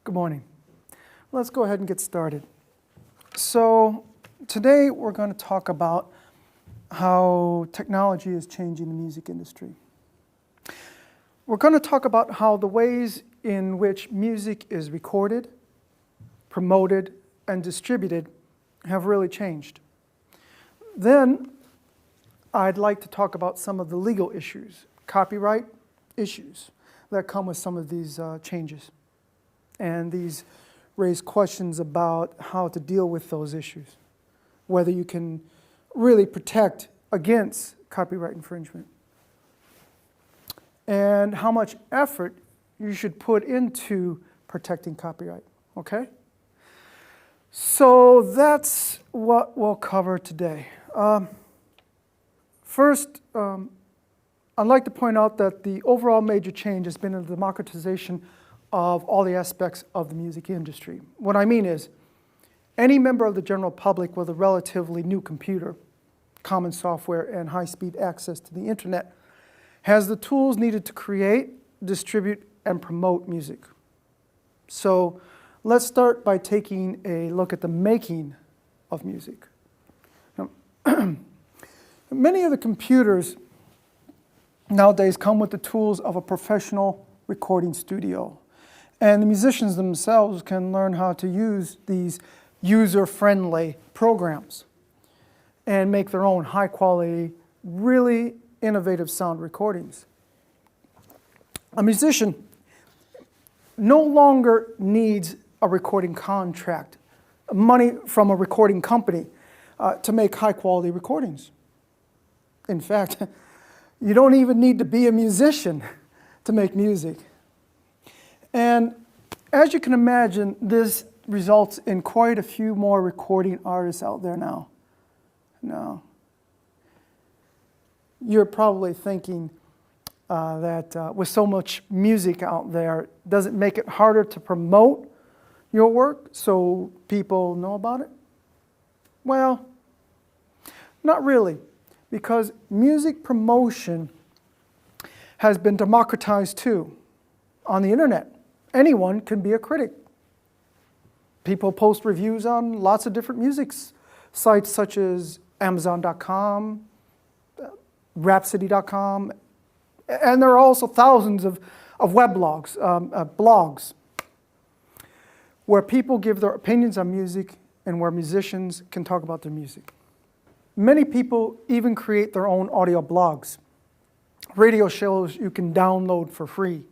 Good morning. Let's go ahead and get started. So today we're going to talk about how technology is changing the music industry. We're going to talk about how the ways in which music is recorded, promoted, and distributed have really changed. Then I'd like to talk about some of the legal issues, copyright issues that come with some of these changes. And these raise questions about how to deal with those issues, whether you can really protect against copyright infringement, and how much effort you should put into protecting copyright, okay? So that's what we'll cover today. First, I'd like to point out that the overall major change has been in the democratization of all the aspects of the music industry. What I mean is, any member of the general public with a relatively new computer, common software, and high-speed access to the internet has the tools needed to create, distribute, and promote music. So let's start by taking a look at the making of music. Now, many of the computers nowadays come with the tools of a professional recording studio. And the musicians themselves can learn how to use these user-friendly programs and make their own high-quality, really innovative sound recordings. A musician no longer needs a recording contract, money from a recording company to make high-quality recordings. In fact, you don't even need to be a musician to make music. And as you can imagine, this results in quite a few more recording artists out there now. Now, you're probably thinking that with so much music out there, does it make it harder to promote your work so people know about it? Well, not really, because music promotion has been democratized too on the internet. Anyone can be a critic. People post reviews on lots of different music sites such as Amazon.com, Rhapsody.com, and there are also thousands of weblogs, blogs, where people give their opinions on music and where musicians can talk about their music. Many people even create their own audio blogs, radio shows you can download for free.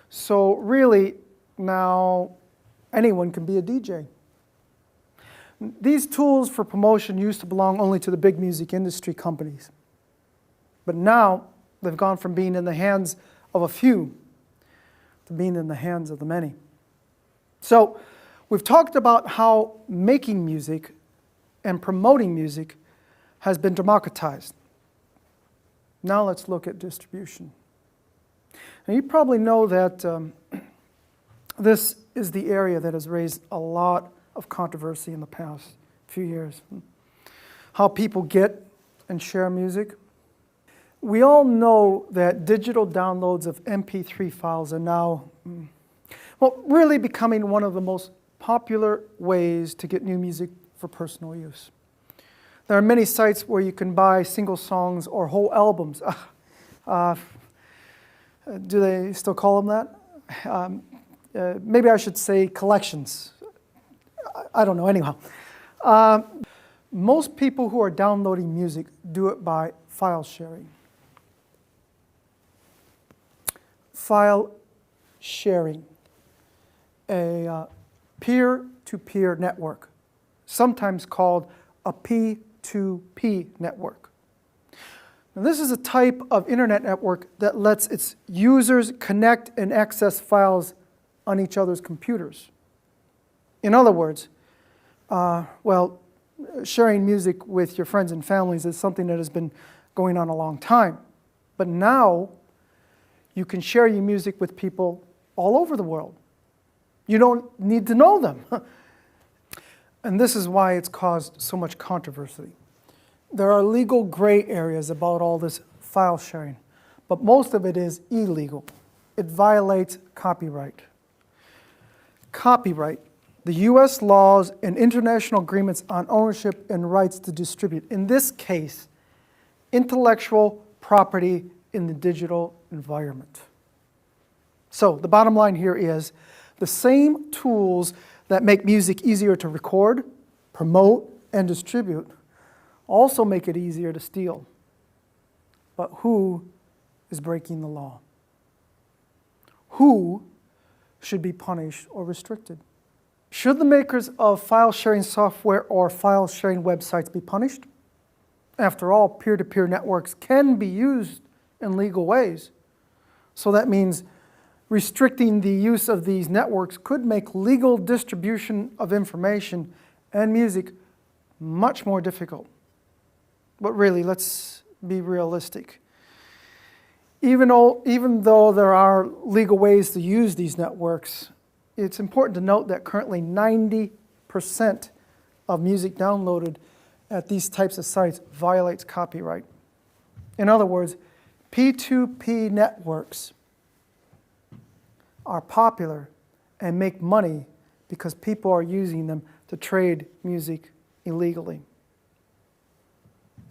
So really, now anyone can be a DJ. These tools for promotion used to belong only to the big music industry companies. But now, they've gone from being in the hands of a few to being in the hands of the many. So, we've talked about how making music and promoting music has been democratized. Now let's look at distribution. Now you probably know that this is the area that has raised a lot of controversy in the past few years. How people get and share music. We all know that digital downloads of MP3 files are now, really becoming one of the most popular ways to get new music for personal use. There are many sites where you can buy single songs or whole albums. Do they still call them that? Maybe I should say collections. I don't know, anyhow. Most people who are downloading music do it by file sharing. File sharing, a peer-to-peer network, sometimes called a P2P network. Now, this is a type of internet network that lets its users connect and access files on each other's computers. In other words, sharing music with your friends and families is something that has been going on a long time. But now, you can share your music with people all over the world. You don't need to know them. And this is why it's caused so much controversy. There are legal gray areas about all this file sharing, but most of it is illegal. It violates copyright. copyright, the U.S. laws and international agreements on ownership and rights to distribute, in this case, intellectual property in the digital environment. So the bottom line here is the same tools that make music easier to record, promote, and distribute also make it easier to steal. But who is breaking the law? Who should be punished or restricted? Should the makers of file sharing software or file sharing websites be punished? After all, peer-to-peer networks can be used in legal ways. So that means restricting the use of these networks could make legal distribution of information and music much more difficult. But really, let's be realistic. Even though there are legal ways to use these networks, it's important to note that currently 90% of music downloaded at these types of sites violates copyright. In other words, P2P networks are popular and make money because people are using them to trade music illegally.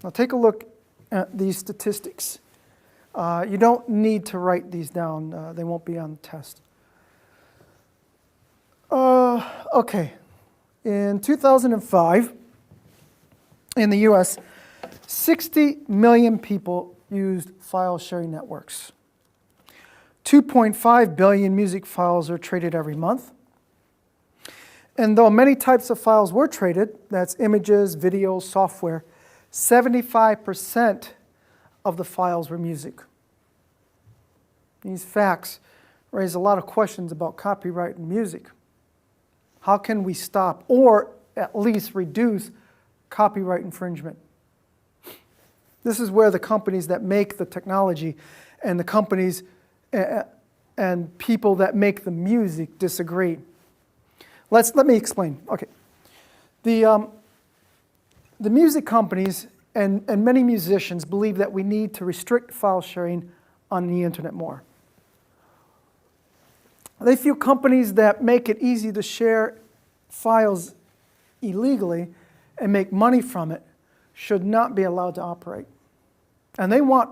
Now take a look at these statistics. You don't need to write these down. They won't be on the test. Okay. In 2005, in the US, 60 million people used file sharing networks. 2.5 billion music files are traded every month. And though many types of files were traded, that's images, videos, software, 75% of the files were music. These facts raise a lot of questions about copyright in music. How can we stop or at least reduce copyright infringement? This is where the companies that make the technology and the companies and people that make the music disagree. Let me explain. Okay, the music companies and many musicians believe that we need to restrict file sharing on the internet more. They feel companies that make it easy to share files illegally and make money from it should not be allowed to operate. And they want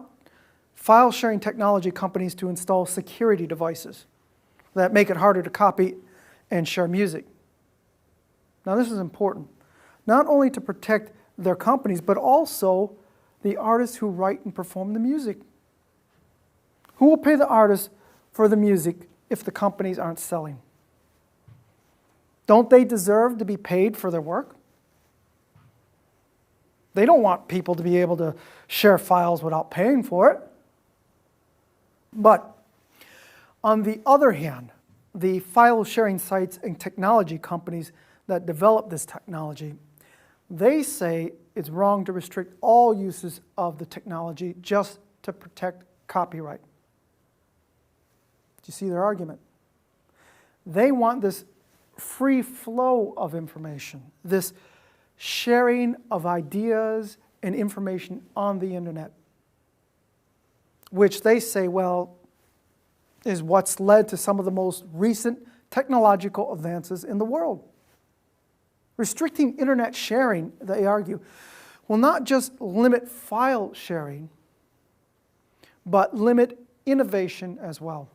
file sharing technology companies to install security devices that make it harder to copy and share music. Now this is important, not only to protect their companies, but also the artists who write and perform the music. Who will pay the artists for the music if the companies aren't selling? Don't they deserve to be paid for their work? They don't want people to be able to share files without paying for it. But on the other hand, the file sharing sites and technology companies that develop this technology, they say it's wrong to restrict all uses of the technology just to protect copyright. Do you see their argument? They want this free flow of information, this sharing of ideas and information on the internet, which they say, well, is what's led to some of the most recent technological advances in the world. Restricting internet sharing, they argue, will not just limit file sharing, but limit innovation as well.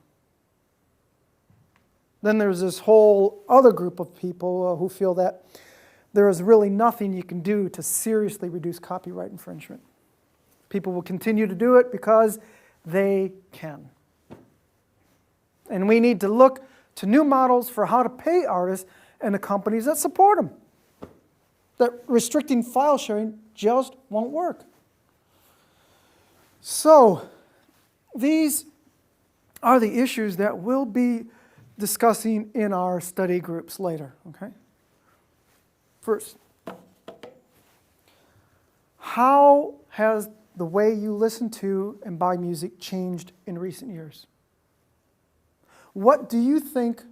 Then there's this whole other group of people who feel that there is really nothing you can do to seriously reduce copyright infringement. People will continue to do it because they can. And we need to look to new models for how to pay artists and the companies that support them. That restricting file sharing just won't work. So these are the issues that we'll be discussing in our study groups later, okay? First, how has the way you listen to and buy music changed in recent years? What do you think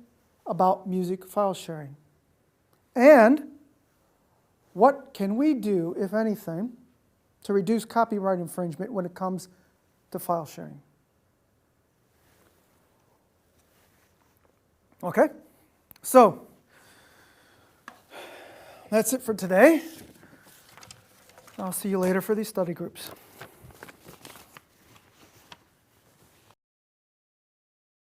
about music file sharing? And what can we do, if anything, to reduce copyright infringement when it comes to file sharing? Okay, So, that's it for today. I'll see you later for these study groups.